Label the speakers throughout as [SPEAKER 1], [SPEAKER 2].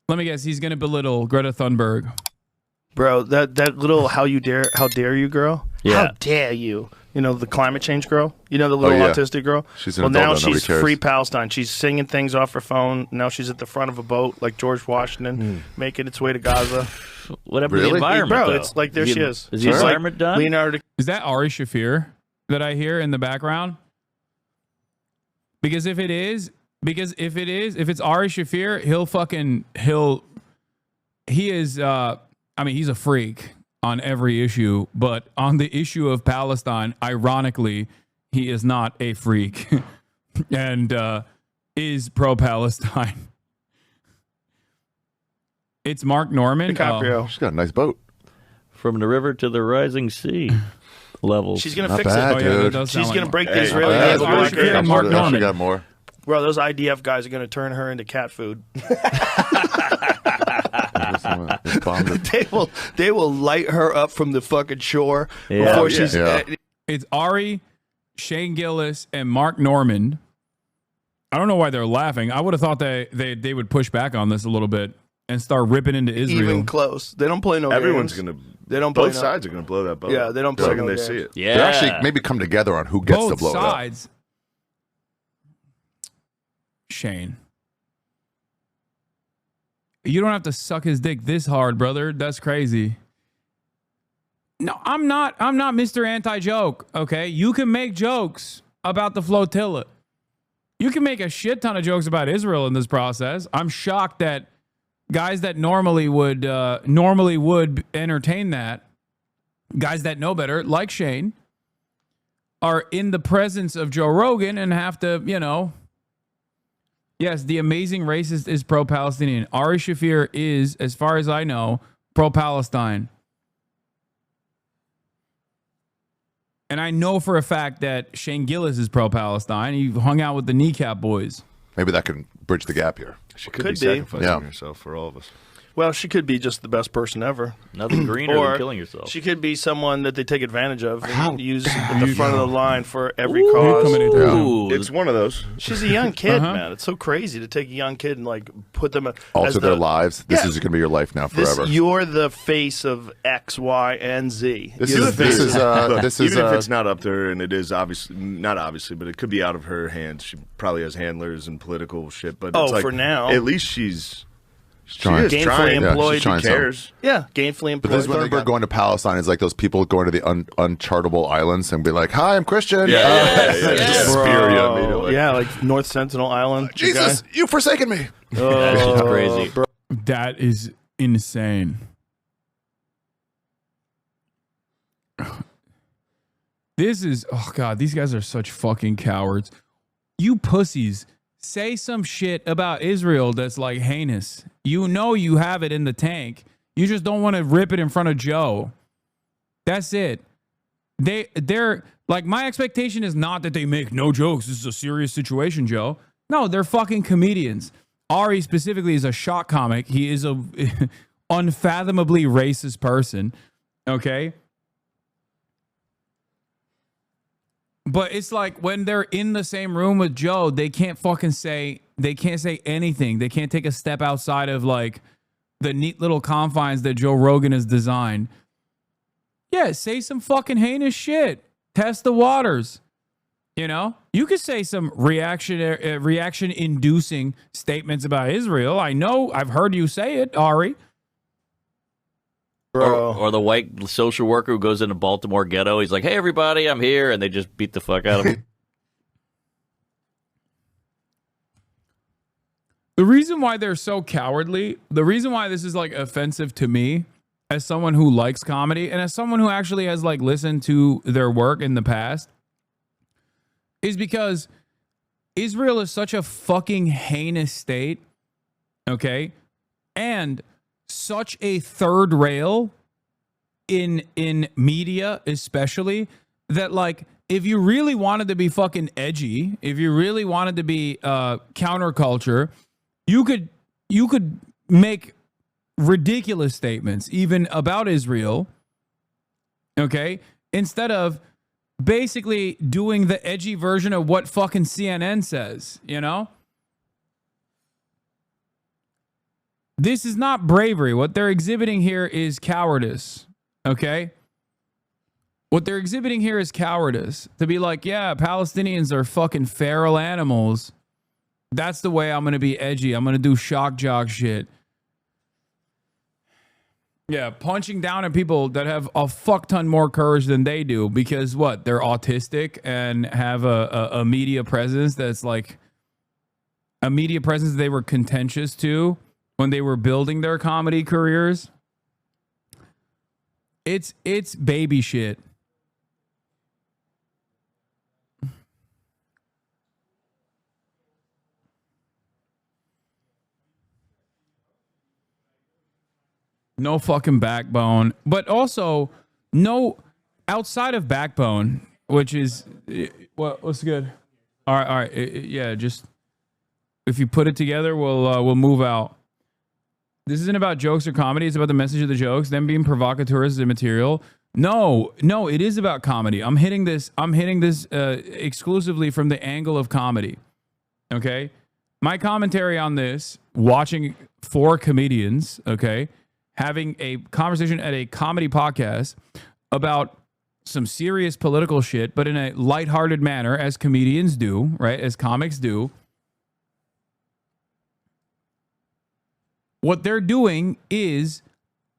[SPEAKER 1] Let me guess. He's going to belittle Greta Thunberg.
[SPEAKER 2] Bro, that little how dare you girl?
[SPEAKER 3] Yeah.
[SPEAKER 2] How dare you? You know, the climate change girl? You know, the little autistic girl?
[SPEAKER 4] She's an
[SPEAKER 2] well, now
[SPEAKER 4] adult,
[SPEAKER 2] she's free Palestine. She's singing things off her phone. Now she's at the front of a boat like George Washington, making its way to Gaza.
[SPEAKER 3] Whatever the environment,
[SPEAKER 2] bro,
[SPEAKER 3] though.
[SPEAKER 2] it's like there she is.
[SPEAKER 3] Is the environment done?
[SPEAKER 2] Leonardo.
[SPEAKER 1] Is that Ari Shafir that I hear in the background? Because if it's Ari Shafir, he is, he's a freak on every issue, but on the issue of Palestine, ironically, he is not a freak and is pro-Palestine. It's Mark Norman.
[SPEAKER 2] DiCaprio.
[SPEAKER 4] She's got a nice boat.
[SPEAKER 3] From the river to the rising sea levels.
[SPEAKER 2] She's going to
[SPEAKER 4] Not
[SPEAKER 2] fix
[SPEAKER 4] bad,
[SPEAKER 2] it.
[SPEAKER 4] dude.
[SPEAKER 1] Does
[SPEAKER 2] She's
[SPEAKER 1] sound
[SPEAKER 2] going to
[SPEAKER 1] like
[SPEAKER 2] break the
[SPEAKER 4] Hey,
[SPEAKER 2] Israeli
[SPEAKER 4] not bad,
[SPEAKER 2] naval
[SPEAKER 4] dude.
[SPEAKER 2] blockade.
[SPEAKER 1] Yeah, Mark
[SPEAKER 4] She
[SPEAKER 1] Norman.
[SPEAKER 4] got more.
[SPEAKER 2] Bro, those IDF guys are going to turn her into cat food. They will light her up from the fucking shore before she's.
[SPEAKER 4] Yeah.
[SPEAKER 1] It's Ari, Shane Gillis, and Mark Norman. I don't know why they're laughing. I would have thought they would push back on this a little bit and start ripping into Israel.
[SPEAKER 2] Even close. They don't play no
[SPEAKER 5] Everyone's
[SPEAKER 2] games.
[SPEAKER 5] gonna.
[SPEAKER 2] They don't play
[SPEAKER 5] Both
[SPEAKER 2] no-
[SPEAKER 5] sides are gonna blow that boat.
[SPEAKER 2] Yeah, they don't
[SPEAKER 5] the
[SPEAKER 2] play
[SPEAKER 5] second
[SPEAKER 2] no
[SPEAKER 5] they
[SPEAKER 2] games.
[SPEAKER 5] see it.
[SPEAKER 3] Yeah.
[SPEAKER 4] They actually maybe come together on who gets to
[SPEAKER 1] Both
[SPEAKER 4] blow
[SPEAKER 1] sides. Shane. You don't have to suck his dick this hard, brother. That's crazy. No, I'm not Mr. Anti-Joke, okay? You can make jokes about the flotilla. You can make a shit ton of jokes about Israel in this process. I'm shocked that guys that normally would entertain that, guys that know better, like Shane, are in the presence of Joe Rogan and have to, yes, the amazing racist is pro-Palestinian. Ari Shafir is, as far as I know, pro-Palestine. And I know for a fact that Shane Gillis is pro-Palestine. He hung out with the Kneecap Boys.
[SPEAKER 4] Maybe that can bridge the gap here.
[SPEAKER 5] She could
[SPEAKER 2] Could
[SPEAKER 5] be
[SPEAKER 2] be.
[SPEAKER 5] sacrificing herself for all of us.
[SPEAKER 2] Well, she could be just the best person ever.
[SPEAKER 3] Nothing greener
[SPEAKER 2] Or
[SPEAKER 3] than killing yourself.
[SPEAKER 2] she could be someone that they take advantage of and use at the front of the line for every
[SPEAKER 1] Coming
[SPEAKER 2] cause.
[SPEAKER 1] into
[SPEAKER 3] Ooh,
[SPEAKER 5] It's one of those.
[SPEAKER 2] She's a young kid, man. It's so crazy to take a young kid and like put them
[SPEAKER 4] Alter
[SPEAKER 2] as
[SPEAKER 4] their lives. This is going to be your life now
[SPEAKER 2] This,
[SPEAKER 4] forever.
[SPEAKER 2] you're the face of X, Y, and Z.
[SPEAKER 4] This
[SPEAKER 2] You're
[SPEAKER 4] is
[SPEAKER 2] the
[SPEAKER 4] this
[SPEAKER 2] face
[SPEAKER 4] is
[SPEAKER 2] of-
[SPEAKER 5] Look,
[SPEAKER 4] this
[SPEAKER 5] even
[SPEAKER 4] is
[SPEAKER 5] if it's not up to her, and it is obviously not obviously, but it could be out of her hands. She probably has handlers and political shit. But it's like,
[SPEAKER 2] for now.
[SPEAKER 5] at least she's
[SPEAKER 4] trying.
[SPEAKER 5] She is
[SPEAKER 2] Gainfully
[SPEAKER 5] trying.
[SPEAKER 2] employed.
[SPEAKER 4] she's trying
[SPEAKER 5] She cares.
[SPEAKER 2] yeah, gainfully
[SPEAKER 4] But this
[SPEAKER 2] employed.
[SPEAKER 4] is when they got going to Palestine. Is like those people going to the unchartable islands and be like, "Hi, I'm Christian."
[SPEAKER 5] Just spear you immediately.
[SPEAKER 2] Yeah, like North Sentinel Island. the
[SPEAKER 4] Jesus, you've forsaken me.
[SPEAKER 2] guy.
[SPEAKER 3] That shit's crazy.
[SPEAKER 2] Bro.
[SPEAKER 1] That is insane. This is, oh God, these guys are such fucking cowards. You pussies, say some shit about Israel that's like heinous. You know you have it in the tank. You just don't want to rip it in front of Joe. That's it. They're like, my expectation is not that they make no jokes. This is a serious situation, Joe. No, they're fucking comedians. Ari specifically is a shock comic. He is a unfathomably racist person. Okay. But it's like when they're in the same room with Joe, they can't say anything. They can't take a step outside of like the neat little confines that Joe Rogan has designed. Yeah, say some fucking heinous shit. Test the waters. You could say some reaction-inducing statements about Israel. I know, I've heard you say it, Ari.
[SPEAKER 3] Or the white social worker who goes into Baltimore ghetto. He's like, "Hey, everybody, I'm here," and they just beat the fuck out of him.
[SPEAKER 1] The reason why they're so cowardly, the reason why this is like offensive to me as someone who likes comedy and as someone who actually has like listened to their work in the past, is because Israel is such a fucking heinous state, okay? And such a third rail in media especially, that like if you really wanted to be fucking edgy, if you really wanted to be counterculture, you could make ridiculous statements even about Israel, okay? Instead of basically doing the edgy version of what fucking CNN says, This is not bravery. What they're exhibiting here is cowardice. Okay? What they're exhibiting here is cowardice. To be like, yeah, Palestinians are fucking feral animals. That's the way I'm going to be edgy. I'm going to do shock jock shit. Yeah, punching down at people that have a fuck ton more courage than they do because what? They're autistic and have a media presence that's like a media presence they were contentious to when they were building their comedy careers. It's baby shit. No fucking backbone, but also no outside of backbone, which is what's good. All right, yeah. Just if you put it together, we'll move out. This isn't about jokes or comedy. It's about the message of the jokes. Them being provocateurs is immaterial. No, it is about comedy. I'm hitting this exclusively from the angle of comedy. Okay, my commentary on this, watching 4 comedians. Okay. Having a conversation at a comedy podcast about some serious political shit, but in a lighthearted manner, as comedians do, right? As comics do. What they're doing is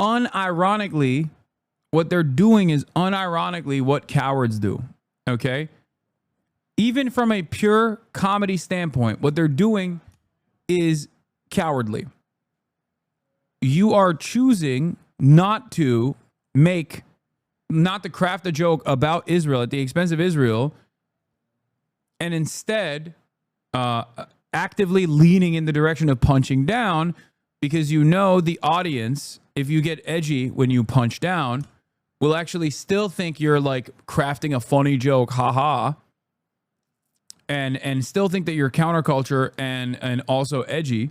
[SPEAKER 1] unironically what cowards do, okay? Even from a pure comedy standpoint, what they're doing is cowardly. You are choosing not to craft a joke about Israel at the expense of Israel, and instead actively leaning in the direction of punching down because you know the audience, if you get edgy when you punch down, will actually still think you're like crafting a funny joke, haha, and still think that you're counterculture and also edgy.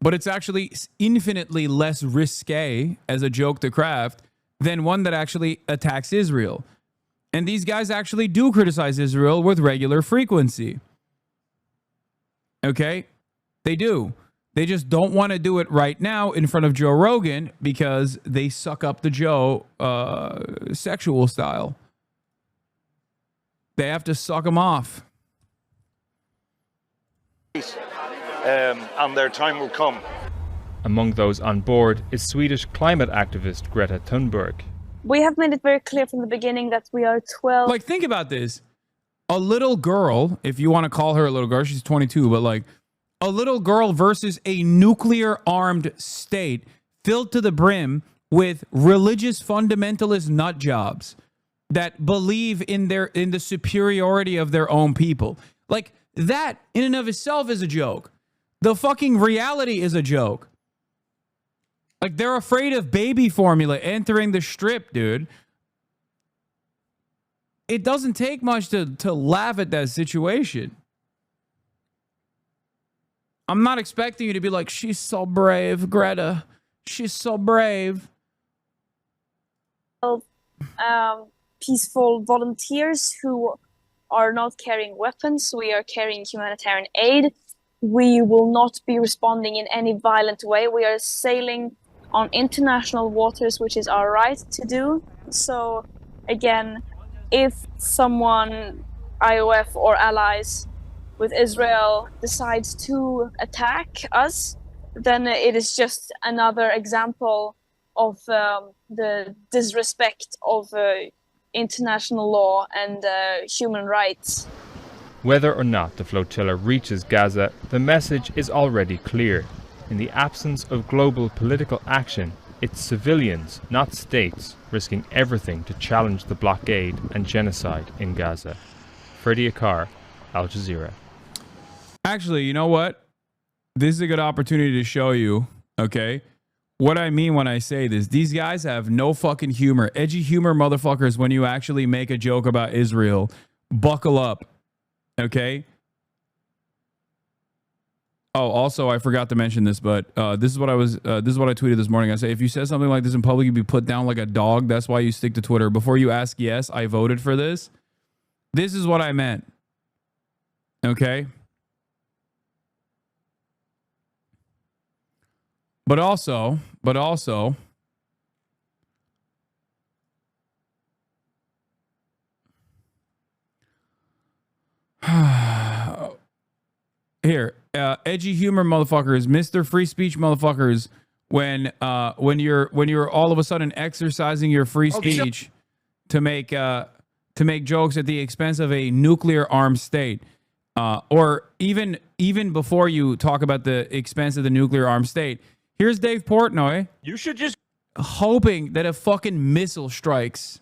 [SPEAKER 1] But it's actually infinitely less risque as a joke to craft than one that actually attacks Israel. And these guys actually do criticize Israel with regular frequency. Okay? They do. They just don't want to do it right now in front of Joe Rogan because they suck up the Joe sexual style. They have to suck him off.
[SPEAKER 6] And their time will come.
[SPEAKER 7] Among those on board is Swedish climate activist Greta Thunberg.
[SPEAKER 8] We have made it very clear from the beginning that we are 12.
[SPEAKER 1] Like, think about this. A little girl, if you want to call her a little girl, she's 22, but like a little girl versus a nuclear armed state filled to the brim with religious fundamentalist nut jobs that believe in the superiority of their own people. Like, that in and of itself is a joke. The fucking reality is a joke. Like, they're afraid of baby formula entering the strip, dude. It doesn't take much to laugh at that situation. I'm not expecting you to be like, she's so brave, Greta. She's so brave.
[SPEAKER 8] Peaceful volunteers who are not carrying weapons. We are carrying humanitarian aid. We will not be responding in any violent way. We are sailing on international waters, which is our right to do. So, again, if someone, IOF or allies with Israel, decides to attack us, then it is just another example of the disrespect of international law and human rights.
[SPEAKER 7] Whether or not the flotilla reaches Gaza, the message is already clear. In the absence of global political action, it's civilians, not states, risking everything to challenge the blockade and genocide in Gaza. Freddie Akar, Al Jazeera.
[SPEAKER 1] Actually, you know what? This is a good opportunity to show you, okay, what I mean when I say this. These guys have no fucking humor. Edgy humor, motherfuckers, when you actually make a joke about Israel. Buckle up, okay? Oh, also, I forgot to mention this, but this is what I tweeted this morning. I say, if you said something like this in public, you'd be put down like a dog. That's why you stick to Twitter. Before you ask, yes, I voted for this. This is what I meant. Okay? But also, here, edgy humor motherfuckers, Mr. Free Speech motherfuckers, when you're all of a sudden exercising your free speech to make jokes at the expense of a nuclear armed state, or even before you talk about the expense of the nuclear armed state, here's Dave Portnoy.
[SPEAKER 6] You should just
[SPEAKER 1] hoping that a fucking missile strikes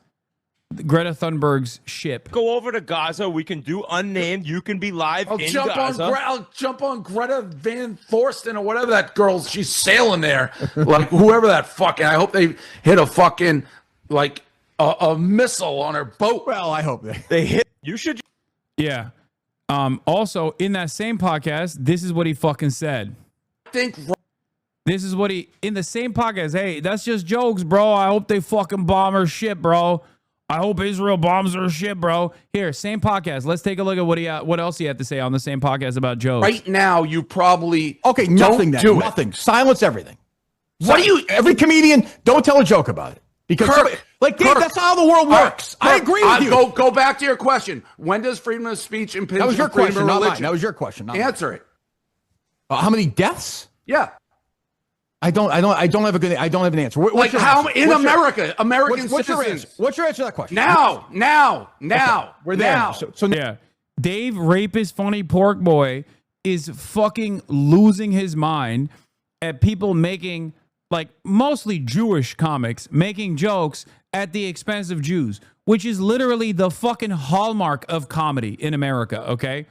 [SPEAKER 1] Greta Thunberg's ship.
[SPEAKER 6] go over to Gaza. We can do unnamed. You can be live
[SPEAKER 9] I'll
[SPEAKER 6] in
[SPEAKER 9] jump
[SPEAKER 6] Gaza.
[SPEAKER 9] I'll jump on Greta Van Thorsten or whatever that girl. She's sailing there, like whoever that fucking. I hope they hit a fucking like a missile on her boat.
[SPEAKER 10] Well, I hope
[SPEAKER 6] They hit. You should.
[SPEAKER 1] Yeah. Also, in that same podcast, this is what he fucking said.
[SPEAKER 9] Think
[SPEAKER 1] This is what he, in the same podcast, hey, that's just jokes, bro. I hope they fucking bomb her ship, bro. I hope Israel bombs her ship, bro. Here, same podcast. Let's take a look at what else he had to say on the same podcast about jokes.
[SPEAKER 9] right now you probably
[SPEAKER 10] Okay, nothing then.
[SPEAKER 9] do it.
[SPEAKER 10] Nothing. Silence everything.
[SPEAKER 9] What do you?
[SPEAKER 10] Every comedian, don't tell a joke about it. Because
[SPEAKER 9] Kirk,
[SPEAKER 10] somebody, like Dave,
[SPEAKER 9] Kirk,
[SPEAKER 10] that's how the world works. I agree with you.
[SPEAKER 9] Go back to your question. When does freedom of speech impinge
[SPEAKER 10] That was your
[SPEAKER 9] on freedom
[SPEAKER 10] question,
[SPEAKER 9] of
[SPEAKER 10] not
[SPEAKER 9] religion?
[SPEAKER 10] mine. That was your question. Not mine.
[SPEAKER 9] Answer it.
[SPEAKER 10] How many deaths?
[SPEAKER 9] Yeah.
[SPEAKER 10] I don't have an answer. What's
[SPEAKER 9] Like
[SPEAKER 10] your
[SPEAKER 9] how
[SPEAKER 10] answer?
[SPEAKER 9] in
[SPEAKER 10] What's your-
[SPEAKER 9] America, American
[SPEAKER 10] what's your
[SPEAKER 9] citizens.
[SPEAKER 10] answer? What's your answer to that question?
[SPEAKER 9] Now.
[SPEAKER 10] We're there.
[SPEAKER 9] Now.
[SPEAKER 10] So
[SPEAKER 1] Yeah. Dave Rapist Funny Pork Boy is fucking losing his mind at people making, like, mostly Jewish comics making jokes at the expense of Jews, which is literally the fucking hallmark of comedy in America, okay?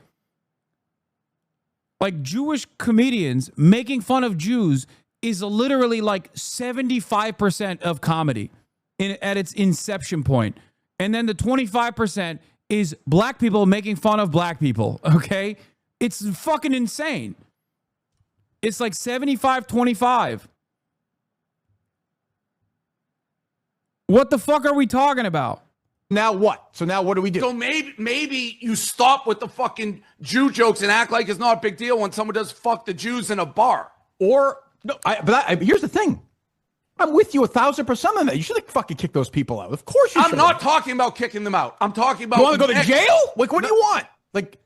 [SPEAKER 1] Like, Jewish comedians making fun of Jews is literally like 75% of comedy at its inception point. And then the 25% is black people making fun of black people, okay? It's fucking insane. It's like 75-25. What the fuck are we talking about?
[SPEAKER 10] now what? So now what do we do?
[SPEAKER 9] So maybe you stop with the fucking Jew jokes and act like it's not a big deal when someone does fuck the Jews in a bar.
[SPEAKER 10] Or no, here's the thing. I'm with you 1,000% on that. You should fucking kick those people out. Of course you should.
[SPEAKER 9] I'm not talking about kicking them out. I'm talking about.
[SPEAKER 10] You want to go to jail? Like, what do you want? Like,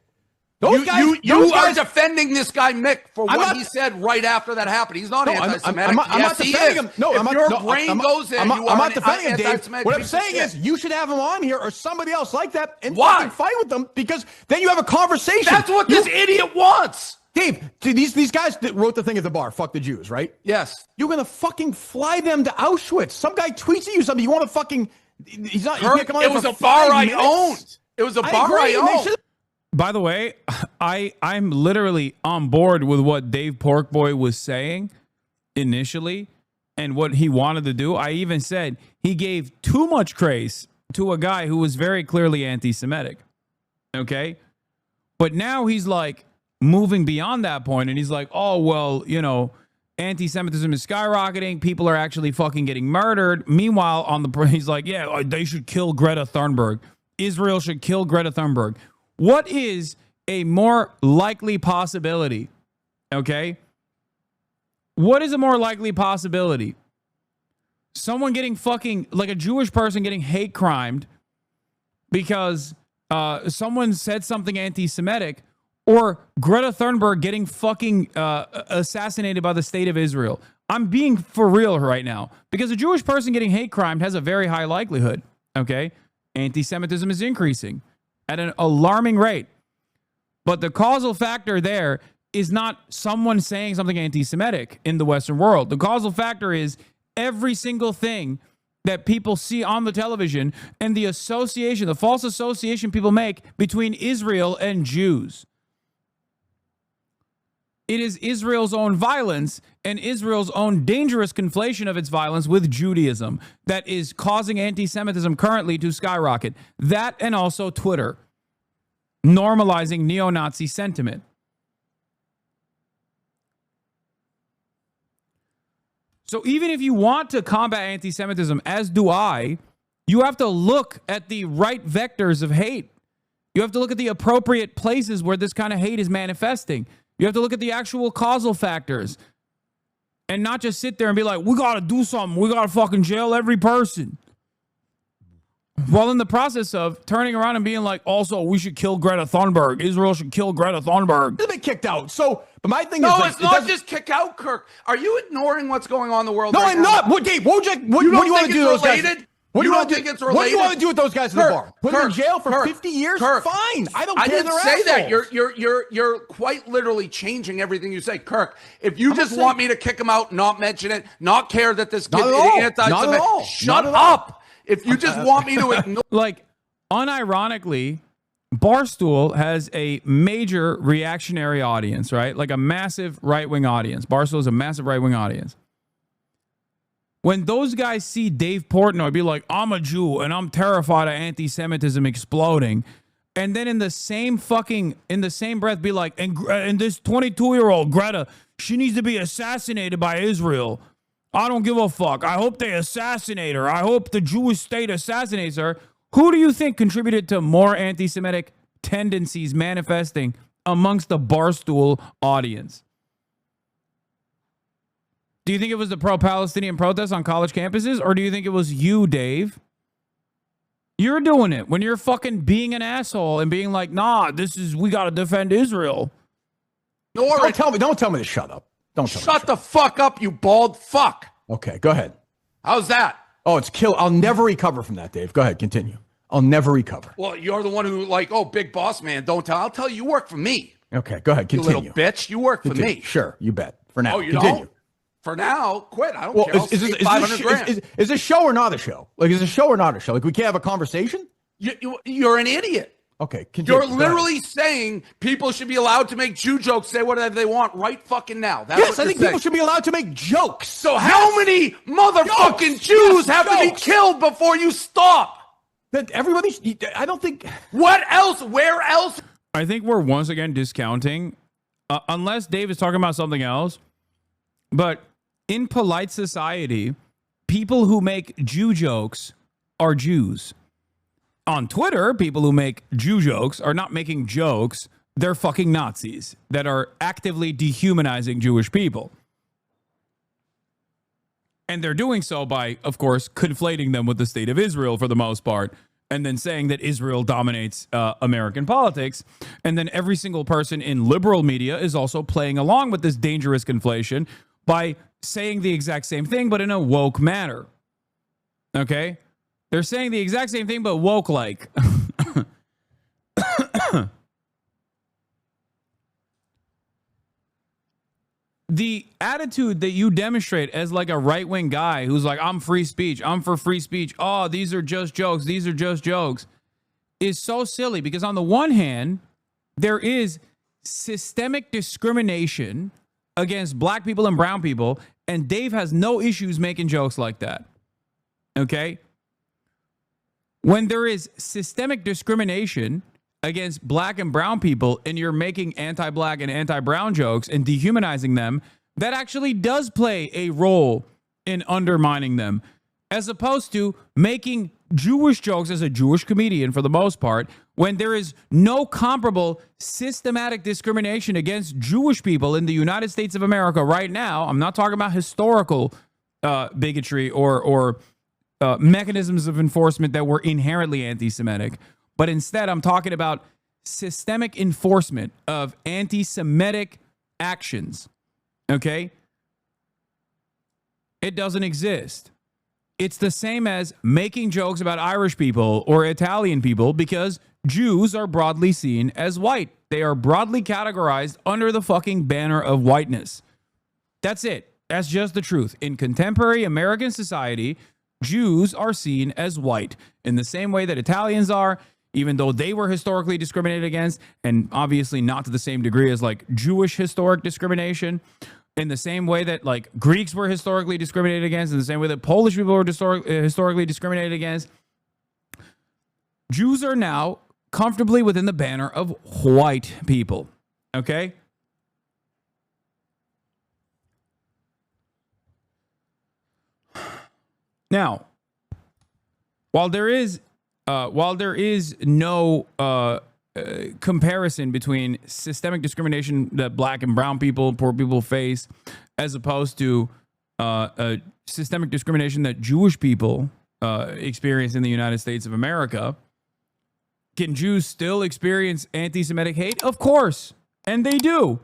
[SPEAKER 10] those guys.
[SPEAKER 9] You
[SPEAKER 10] those
[SPEAKER 9] are
[SPEAKER 10] guys,
[SPEAKER 9] defending this guy Mick for
[SPEAKER 10] I'm
[SPEAKER 9] what
[SPEAKER 10] not-
[SPEAKER 9] he said right after that happened. He's not
[SPEAKER 10] No,
[SPEAKER 9] anti-Semitic.
[SPEAKER 10] I'm
[SPEAKER 9] Yes,
[SPEAKER 10] not
[SPEAKER 9] he
[SPEAKER 10] defending
[SPEAKER 9] is.
[SPEAKER 10] him. No,
[SPEAKER 9] if
[SPEAKER 10] I'm not.
[SPEAKER 9] your
[SPEAKER 10] no,
[SPEAKER 9] brain
[SPEAKER 10] I'm,
[SPEAKER 9] goes there,
[SPEAKER 10] I'm,
[SPEAKER 9] you
[SPEAKER 10] I'm
[SPEAKER 9] are
[SPEAKER 10] not
[SPEAKER 9] an
[SPEAKER 10] defending him, Dave.
[SPEAKER 9] anti-Semitic
[SPEAKER 10] What I'm
[SPEAKER 9] piece of
[SPEAKER 10] saying
[SPEAKER 9] shit.
[SPEAKER 10] is, you should have him on here or somebody else like that and
[SPEAKER 9] Why?
[SPEAKER 10] fucking fight with them because then you have a conversation.
[SPEAKER 9] That's what this idiot wants.
[SPEAKER 10] Dave, these guys that wrote the thing at the bar, fuck the Jews, right?
[SPEAKER 9] Yes.
[SPEAKER 10] You're gonna fucking fly them to Auschwitz. Some guy tweets at you something. You want to fucking? He's not.
[SPEAKER 9] Kirk,
[SPEAKER 10] can't come on
[SPEAKER 9] it
[SPEAKER 10] here
[SPEAKER 9] was
[SPEAKER 10] for
[SPEAKER 9] a bar
[SPEAKER 10] 5
[SPEAKER 9] I
[SPEAKER 10] minutes.
[SPEAKER 9] owned. It was a bar
[SPEAKER 10] agree,
[SPEAKER 9] I
[SPEAKER 10] and they
[SPEAKER 9] owned.
[SPEAKER 10] should've-
[SPEAKER 1] By the way, I'm literally on board with what Dave Porkboy was saying initially and what he wanted to do. I even said he gave too much grace to a guy who was very clearly anti-Semitic. Okay? But now he's like moving beyond that point and he's like, oh, well, you know, anti-Semitism is skyrocketing. People are actually fucking getting murdered. Meanwhile, he's like, yeah, they should kill Greta Thunberg. Israel should kill Greta Thunberg. What is a more likely possibility? Okay? What is a more likely possibility? Someone getting fucking, like a Jewish person getting hate crimed because someone said something anti-Semitic, or Greta Thunberg getting fucking assassinated by the state of Israel. I'm being for real right now because a Jewish person getting hate crimed has a very high likelihood. Okay? Anti-Semitism is increasing at an alarming rate. But the causal factor there is not someone saying something anti-Semitic in the Western world. The causal factor is every single thing that people see on the television and the association, the false association people make between Israel and Jews. It is Israel's own violence and Israel's own dangerous conflation of its violence with Judaism that is causing anti-Semitism currently to skyrocket. That and also Twitter normalizing neo-Nazi sentiment. So even if you want to combat anti-Semitism, as do I, you have to look at the right vectors of hate. You have to look at the appropriate places where this kind of hate is manifesting. You have to look at the actual causal factors. and not just sit there and be like, we got to do something. We got to fucking jail every person. While in the process of turning around and being like, also, we should kill Greta Thunberg. Israel should kill Greta Thunberg.
[SPEAKER 10] He's been kicked out. So, but my thing
[SPEAKER 9] No,
[SPEAKER 10] is,
[SPEAKER 9] it's not just kick out, Kirk. Are you ignoring what's going on in the world?
[SPEAKER 10] No,
[SPEAKER 9] right
[SPEAKER 10] I'm
[SPEAKER 9] now?
[SPEAKER 10] not. What, Dave? What do you want to do? Those guys? What do you want to do?
[SPEAKER 9] it's
[SPEAKER 10] What do you
[SPEAKER 9] related?
[SPEAKER 10] want to do with those guys in the bar? Put them in jail for 50 years?
[SPEAKER 9] Kirk,
[SPEAKER 10] Fine. I don't
[SPEAKER 9] I
[SPEAKER 10] care.
[SPEAKER 9] didn't
[SPEAKER 10] They're
[SPEAKER 9] say that.
[SPEAKER 10] assholes.
[SPEAKER 9] You're quite literally changing everything you say, Kirk. If you just want me to kick him out, not mention it, not care that this kid
[SPEAKER 10] Not at
[SPEAKER 9] is
[SPEAKER 10] all.
[SPEAKER 9] anti-Semitic,
[SPEAKER 10] Not at all.
[SPEAKER 9] shut
[SPEAKER 10] Not at all.
[SPEAKER 9] up. If you just want me to ignore,
[SPEAKER 1] Like, unironically, Barstool has a major reactionary audience, right? Like a massive right-wing audience. Barstool is a massive right-wing audience. When those guys see Dave Portnoy be like, I'm a Jew and I'm terrified of anti-Semitism exploding, and then in the same breath be like, and this 22-year-old Greta, she needs to be assassinated by Israel. I don't give a fuck. I hope they assassinate her. I hope the Jewish state assassinates her. Who do you think contributed to more anti-Semitic tendencies manifesting amongst the Barstool audience? Do you think it was the pro-Palestinian protests on college campuses, or do you think it was you, Dave? You're doing it when you're fucking being an asshole and being like, nah, we got to defend Israel.
[SPEAKER 10] Don't tell me to shut up. Don't tell me.
[SPEAKER 9] shut the fuck up, you bald fuck.
[SPEAKER 10] Okay, go ahead.
[SPEAKER 9] How's that?
[SPEAKER 10] Oh, it's kill. I'll never recover from that, Dave. Go ahead, continue. I'll never recover.
[SPEAKER 9] Well, you're the one who big boss man, don't tell. I'll tell you, you work for me.
[SPEAKER 10] Okay, go ahead,
[SPEAKER 9] You
[SPEAKER 10] continue.
[SPEAKER 9] little bitch, you work for
[SPEAKER 10] Continue.
[SPEAKER 9] me.
[SPEAKER 10] Sure, you bet. For now,
[SPEAKER 9] Oh, you
[SPEAKER 10] continue.
[SPEAKER 9] don't? For now, quit. I don't
[SPEAKER 10] Well,
[SPEAKER 9] care. I'll
[SPEAKER 10] is
[SPEAKER 9] save 500 grand.
[SPEAKER 10] is this show or not a show? Like, is this a show or not a show? Like, we can't have a conversation?
[SPEAKER 9] You're an idiot.
[SPEAKER 10] Okay, continue.
[SPEAKER 9] You're literally saying people should be allowed to make Jew jokes, say whatever they want right fucking now. That's
[SPEAKER 10] Yes,
[SPEAKER 9] what
[SPEAKER 10] I
[SPEAKER 9] you're
[SPEAKER 10] think
[SPEAKER 9] saying.
[SPEAKER 10] people should be allowed to make jokes.
[SPEAKER 9] So how many motherfucking Jews have to be
[SPEAKER 10] jokes.
[SPEAKER 9] killed before you stop?
[SPEAKER 10] That everybody, I don't think.
[SPEAKER 9] What else? Where else?
[SPEAKER 1] I think we're once again discounting, unless Dave is talking about something else, but in polite society, people who make Jew jokes are Jews. On Twitter, people who make Jew jokes are not making jokes. They're fucking Nazis that are actively dehumanizing Jewish people. And they're doing so by, of course, conflating them with the state of Israel for the most part, and then saying that Israel dominates American politics. And then every single person in liberal media is also playing along with this dangerous conflation by saying the exact same thing, but in a woke manner. Okay? They're saying the exact same thing, but woke-like. The attitude that you demonstrate as like a right-wing guy who's like, I'm free speech, I'm for free speech, oh, these are just jokes, these are just jokes, is so silly because on the one hand, there is systemic discrimination against black people and brown people, and Dave has no issues making jokes like that. Okay? When there is systemic discrimination against black and brown people and you're making anti-black and anti-brown jokes and dehumanizing them, that actually does play a role in undermining them, as opposed to making Jewish jokes as a Jewish comedian for the most part, when there is no comparable systematic discrimination against Jewish people in the United States of America right now. I'm not talking about historical bigotry or mechanisms of enforcement that were inherently anti-Semitic. But instead, I'm talking about systemic enforcement of anti-Semitic actions. Okay? It doesn't exist. It's the same as making jokes about Irish people or Italian people because Jews are broadly seen as white. They are broadly categorized under the fucking banner of whiteness. That's it. That's just the truth. In contemporary American society, Jews are seen as white in the same way that Italians are, even though they were historically discriminated against, and obviously not to the same degree as like Jewish historic discrimination, in the same way that like Greeks were historically discriminated against, in the same way that Polish people were historically discriminated against. Jews are now comfortably within the banner of white people. Okay? Now, while there is no comparison between systemic discrimination that black and brown people, poor people face, as opposed to systemic discrimination that Jewish people experience in the United States of America. Can Jews still experience anti-Semitic hate? Of course. And they do.